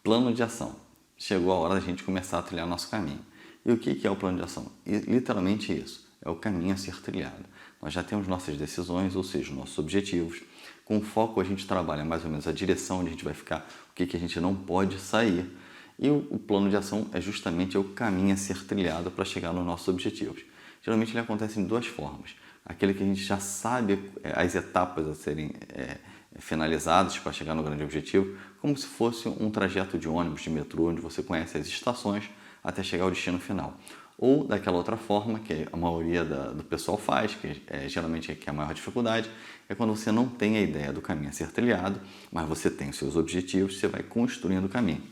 Plano de ação. Chegou a hora da gente começar a trilhar nosso caminho. E o que é o plano de ação? Literalmente isso, é o caminho a ser trilhado. Nós já temos nossas decisões, ou seja, nossos objetivos. Com foco a gente trabalha mais ou menos a direção onde a gente vai ficar, o que a gente não pode sair. E o plano de ação é justamente o caminho a ser trilhado para chegar nos nossos objetivos. Geralmente ele acontece de duas formas. Aquele que a gente já sabe as etapas a serem finalizadas para chegar no grande objetivo, como se fosse um trajeto de ônibus, de metrô, onde você conhece as estações até chegar ao destino final. Ou daquela outra forma, que a maioria do pessoal faz, que geralmente é a maior dificuldade, é quando você não tem a ideia do caminho a ser trilhado, mas você tem os seus objetivos, você vai construindo o caminho.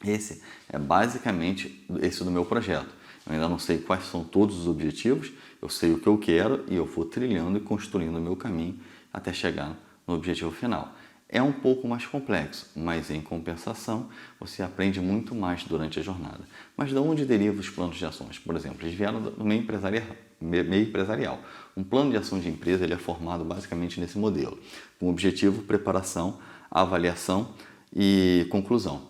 Esse é basicamente esse do meu projeto. Eu ainda não sei quais são todos os objetivos, eu sei o que eu quero e eu vou trilhando e construindo o meu caminho até chegar no objetivo final. É um pouco mais complexo, mas em compensação você aprende muito mais durante a jornada. Mas de onde derivam os planos de ações? Por exemplo, eles vieram do meio empresarial. Um plano de ação de empresa ele é formado basicamente nesse modelo, com objetivo, preparação, avaliação e conclusão.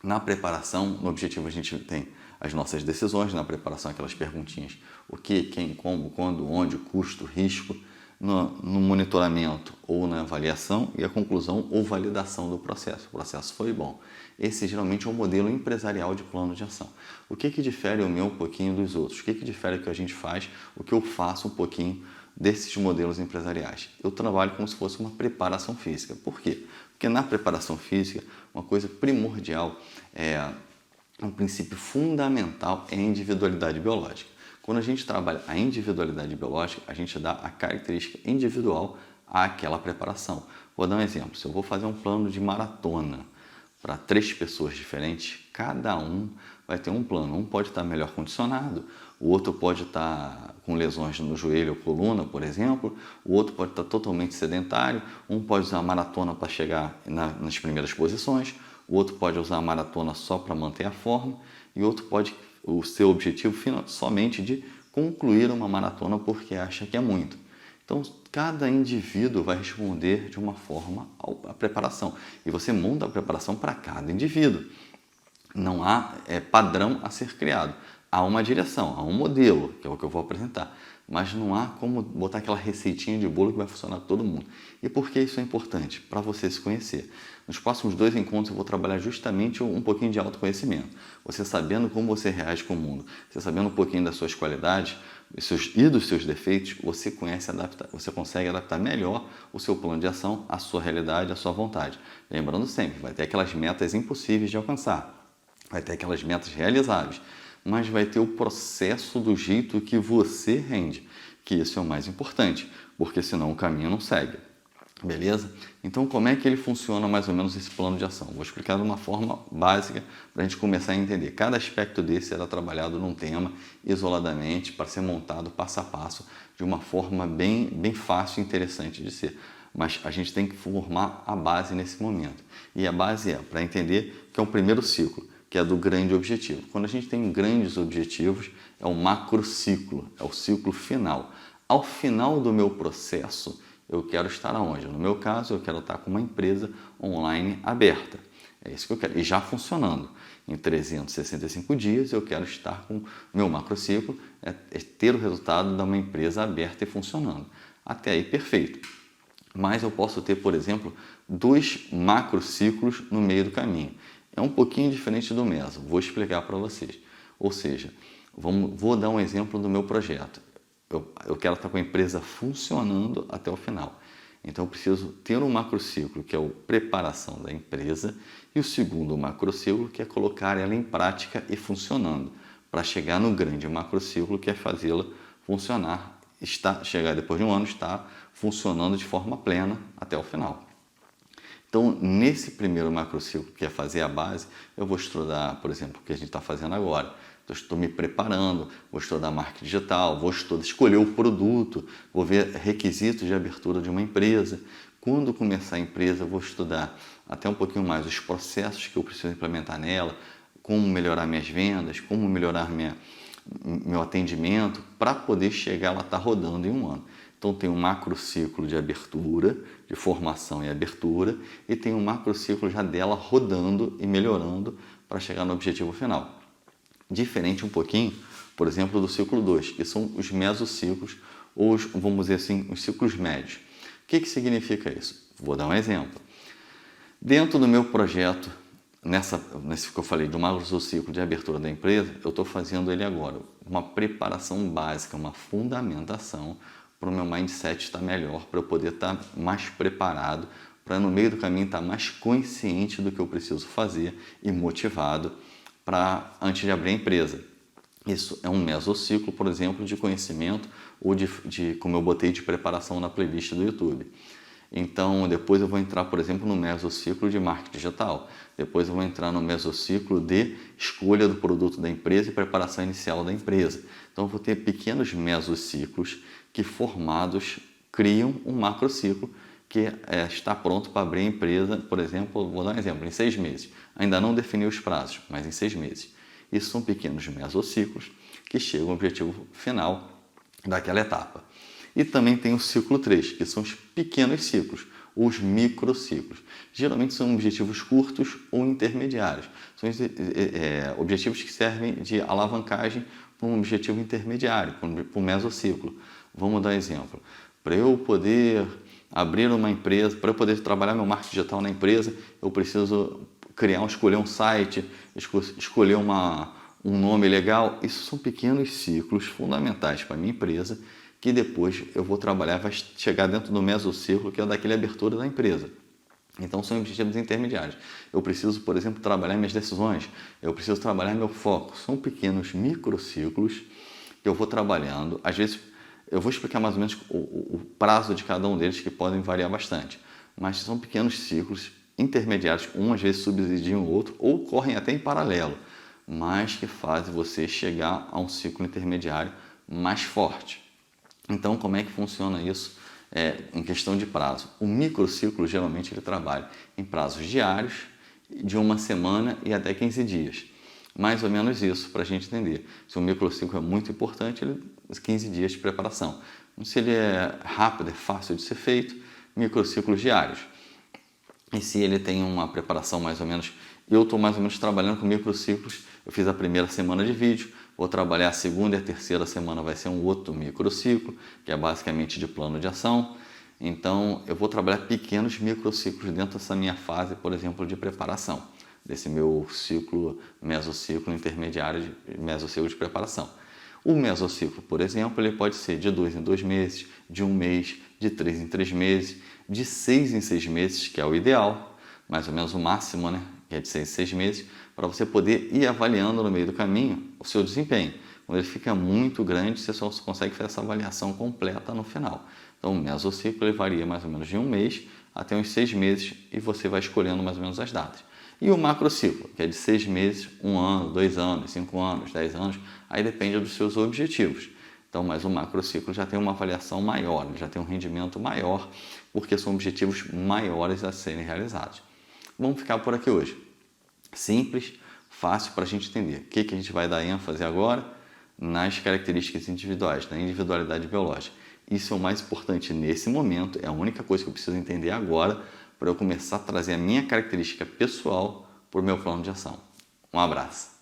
Na preparação, no objetivo a gente tem as nossas decisões, na preparação aquelas perguntinhas, o que, quem, como, quando, onde, custo, risco, no monitoramento ou na avaliação e a conclusão ou validação do processo. O processo foi bom. Esse geralmente é o modelo empresarial de plano de ação. O que difere o meu um pouquinho dos outros? O que difere o que a gente faz, o que eu faço um pouquinho desses modelos empresariais? Eu trabalho como se fosse uma preparação física. Por quê? Porque na preparação física, uma coisa primordial, um princípio fundamental é a individualidade biológica. Quando a gente trabalha a individualidade biológica, a gente dá a característica individual àquela preparação. Vou dar um exemplo. Se eu vou fazer um plano de maratona para 3 pessoas diferentes, cada um vai ter um plano. Um pode estar melhor condicionado, o outro pode estar com lesões no joelho ou coluna, por exemplo, o outro pode estar totalmente sedentário, um pode usar a maratona para chegar nas primeiras posições, o outro pode usar a maratona só para manter a forma e outro pode o seu objetivo somente de concluir uma maratona porque acha que é muito. Então, cada indivíduo vai responder de uma forma à preparação. E você monta a preparação para cada indivíduo. Não há padrão a ser criado. Há uma direção, há um modelo, que é o que eu vou apresentar. Mas não há como botar aquela receitinha de bolo que vai funcionar para todo mundo. E por que isso é importante? Para você se conhecer. Nos próximos 2 encontros eu vou trabalhar justamente um pouquinho de autoconhecimento. Você sabendo como você reage com o mundo, você sabendo um pouquinho das suas qualidades e dos seus defeitos, você consegue adaptar melhor o seu plano de ação à sua realidade, à sua vontade. Lembrando sempre, vai ter aquelas metas impossíveis de alcançar, vai ter aquelas metas realizáveis, mas vai ter o processo do jeito que você rende, que isso é o mais importante, porque senão o caminho não segue. Beleza? Então, como é que ele funciona mais ou menos esse plano de ação? Vou explicar de uma forma básica para a gente começar a entender. Cada aspecto desse era trabalhado num tema isoladamente para ser montado passo a passo de uma forma bem fácil e interessante de ser. Mas a gente tem que formar a base nesse momento. E a base é para entender que é o primeiro ciclo, que é do grande objetivo. Quando a gente tem grandes objetivos, é o macrociclo, é o ciclo final. Ao final do meu processo, eu quero estar aonde? No meu caso, eu quero estar com uma empresa online aberta. É isso que eu quero. E já funcionando. Em 365 dias, eu quero estar com o meu macrociclo, ter o resultado de uma empresa aberta e funcionando. Até aí, perfeito. Mas eu posso ter, por exemplo, 2 macrociclos no meio do caminho. É um pouquinho diferente do meso. Vou explicar para vocês. Ou seja, vou dar um exemplo do meu projeto. Eu quero estar com a empresa funcionando até o final. Então, eu preciso ter um macrociclo, que é a preparação da empresa, e o segundo macrociclo, que é colocar ela em prática e funcionando, para chegar no grande macrociclo, que é fazê-la funcionar, chegar depois de um ano, estar funcionando de forma plena até o final. Então, nesse primeiro macrociclo, que é fazer a base, eu vou estudar, por exemplo, o que a gente está fazendo agora. Estou me preparando, vou estudar marketing digital, vou escolher o produto, vou ver requisitos de abertura de uma empresa. Quando começar a empresa, vou estudar até um pouquinho mais os processos que eu preciso implementar nela, como melhorar minhas vendas, como melhorar meu atendimento, para poder chegar lá, estar rodando em um ano. Então tem um macrociclo de abertura, de formação e abertura, e tem um macrociclo já dela rodando e melhorando para chegar no objetivo final. Diferente um pouquinho, por exemplo, do ciclo 2, que são os mesociclos, ou vamos dizer assim, os ciclos médios. O que significa isso? Vou dar um exemplo. Dentro do meu projeto, nesse que eu falei do macrociclo de abertura da empresa, eu estou fazendo ele agora, uma preparação básica, uma fundamentação para o meu mindset estar melhor, para eu poder estar mais preparado, para no meio do caminho estar mais consciente do que eu preciso fazer e motivado para antes de abrir a empresa. Isso é um mesociclo, por exemplo, de conhecimento ou como eu botei, de preparação na playlist do YouTube. Então, depois eu vou entrar, por exemplo, no mesociclo de marketing digital. Depois eu vou entrar no mesociclo de escolha do produto da empresa e preparação inicial da empresa. Então, eu vou ter pequenos mesociclos que formados criam um macrociclo que está pronto para abrir a empresa, por exemplo, vou dar um exemplo, em 6 meses. Ainda não defini os prazos, mas em 6 meses. Isso são pequenos mesociclos que chegam ao objetivo final daquela etapa. E também tem o ciclo 3, que são os pequenos ciclos, os microciclos. Geralmente são objetivos curtos ou intermediários. São objetivos que servem de alavancagem para um objetivo intermediário, para um mesociclo. Vamos dar exemplo. Para eu poder abrir uma empresa, para eu poder trabalhar meu marketing digital na empresa, eu preciso escolher um site, escolher um nome legal. Isso são pequenos ciclos fundamentais para a minha empresa, que depois eu vou trabalhar, vai chegar dentro do mesociclo, que é daquele abertura da empresa. Então são objetivos intermediários. Eu preciso, por exemplo, trabalhar minhas decisões, eu preciso trabalhar meu foco. São pequenos microciclos que eu vou trabalhando. Às vezes eu vou explicar mais ou menos o prazo de cada um deles, que podem variar bastante. Mas são pequenos ciclos intermediários, um às vezes subsidiam o outro, ou correm até em paralelo, mas que fazem você chegar a um ciclo intermediário mais forte. Então, como é que funciona isso em questão de prazo? O microciclo, geralmente, ele trabalha em prazos diários, de uma semana e até 15 dias. Mais ou menos isso, para a gente entender. Se o microciclo é muito importante, 15 dias de preparação. Se ele é rápido, é fácil de ser feito, microciclos diários. E se ele tem uma preparação mais ou menos... Eu estou mais ou menos trabalhando com microciclos. Eu fiz a primeira semana de vídeo, vou trabalhar a segunda e a terceira semana, vai ser um outro microciclo, que é basicamente de plano de ação. Então, eu vou trabalhar pequenos microciclos dentro dessa minha fase, por exemplo, de preparação, desse meu mesociclo intermediário, mesociclo de preparação. O mesociclo, por exemplo, ele pode ser de 2 em 2 meses, de 1 mês, de 3 em 3 meses, de 6 em 6 meses, que é o ideal, mais ou menos o máximo, né? Que é de 6 em 6 meses, para você poder ir avaliando no meio do caminho o seu desempenho. Quando ele fica muito grande, você só consegue fazer essa avaliação completa no final. Então, o mesociclo ele varia mais ou menos de 1 mês até uns 6 meses e você vai escolhendo mais ou menos as datas. E o macrociclo, que é de 6 meses, 1 ano, 2 anos, 5 anos, 10 anos, aí depende dos seus objetivos. Então, mas o macrociclo já tem uma avaliação maior, já tem um rendimento maior, porque são objetivos maiores a serem realizados. Vamos ficar por aqui hoje. Simples, fácil para a gente entender. O que a gente vai dar ênfase agora? Nas características individuais, na individualidade biológica. Isso é o mais importante nesse momento, é a única coisa que eu preciso entender agora para eu começar a trazer a minha característica pessoal para o meu plano de ação. Um abraço.